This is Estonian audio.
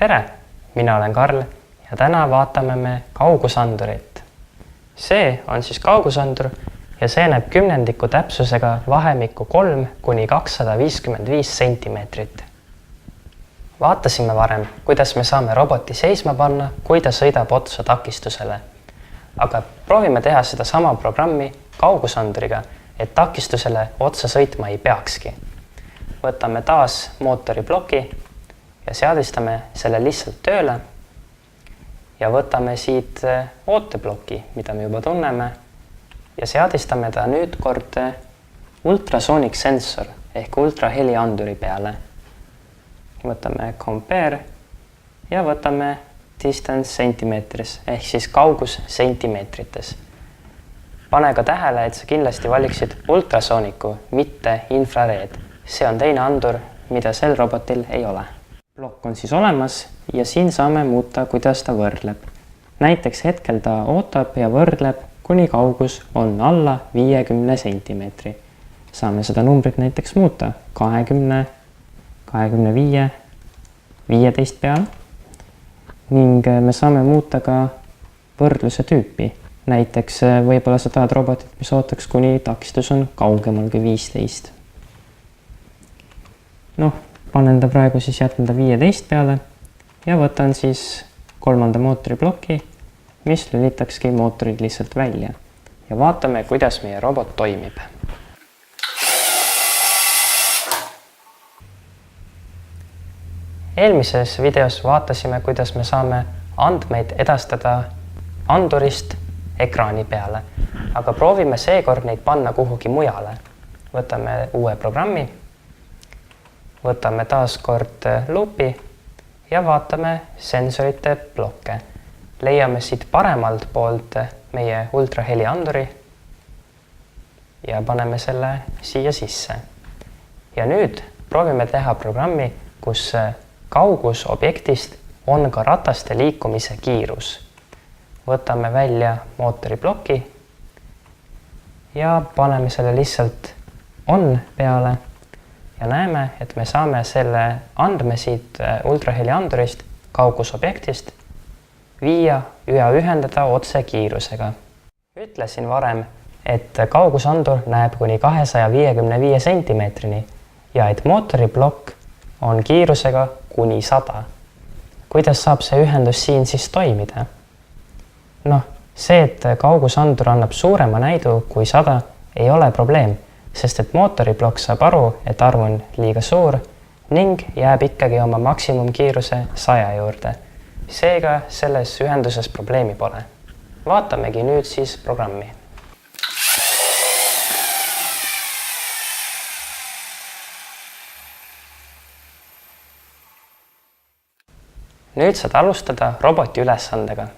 tere, mina olen Karl ja täna vaatame me kaugusandurit. See on siis kaugusandur ja see näeb kümnendiku täpsusega vahemikku 3 kuni 255 sentimeetrit. Vaatasime varem, kuidas me saame roboti seisma panna, kui ta sõidab otsa takistusele. Aga proovime teha seda sama programmi kaugusanduriga, et takistusele otsa sõitma ei peakski. Võtame taas mootoriploki ja seadistame selle lihtsalt tööle ja võtame siit ooteploki, mida me juba tunneme ja seadistame ta nüüd kord ultrasonic sensor ehk ultrahelianduri peale. Võtame compare ja võtame distance sentimeetris ehk siis kaugus sentimeetrites. Pane ka tähele, et sa kindlasti valiksid ultrasooniku, mitte infrareed. See on teine andur, mida sel robotil ei ole. Plokk on siis olemas ja siin saame muuta, kuidas ta võrdleb. Näiteks hetkel ta ootab ja võrdleb, kuni kaugus on alla 50 sentimeetri. Saame seda numbrit näiteks muuta 20, 25, 15 peale ning me saame muuta ka võrdluse tüüpi. Näiteks võib-olla sa tahad robotit, mis ootaks, kuni takistus on kaugemal kui 15. Panen ta praegu siis jätan ta 15 peale ja võtan siis kolmanda mootoriploki, mis lülitakski mootorid lihtsalt välja. Ja vaatame, kuidas meie robot toimib. Eelmises videos vaatasime, kuidas me saame andmeid edastada andurist ekraani peale, aga proovime seekord neid panna kuhugi mujale. Võtame uue programmi, võtame taas kord loopi ja vaatame sensorite blokke. Leiame siit paremalt poolt meie ultrahelianduri ja paneme selle siia sisse. Ja nüüd proovime teha programmi, kus kaugus objektist on ka rataste liikumise kiirus. Võtame välja mootoriploki ja paneme selle lihtsalt on peale ja näeme, et me saame selle andme siit ultraheliandurist kaugusobjektist viia ja ühendada otse kiirusega. Ütlesin varem, et kaugusandur näeb kuni 255 sentimeetrini ja et mootoriplokk on kiirusega kuni 100. Kuidas saab see ühendus siin siis toimida? See, et kaugusandur annab suurema näidu kui 100, ei ole probleem, sest et mootoriplokk saab aru, et arv on liiga suur ning jääb ikkagi oma maksimumkiiruse 100 juurde. Seega selles ühenduses probleemi pole. Vaatamegi nüüd siis programmi. Nüüd saad alustada roboti ülesandega.